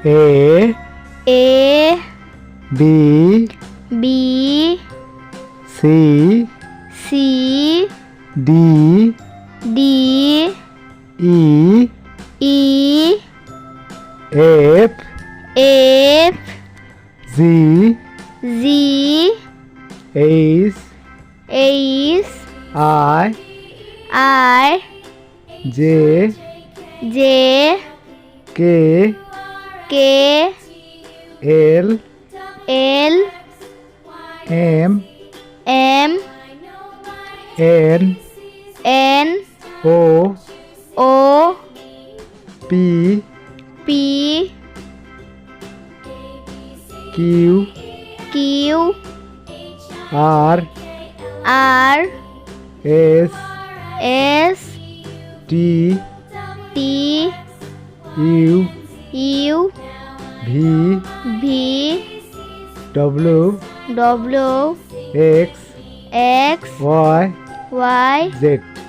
A B C D E F G H I J K L M N O P Q R S T U V W X Y Z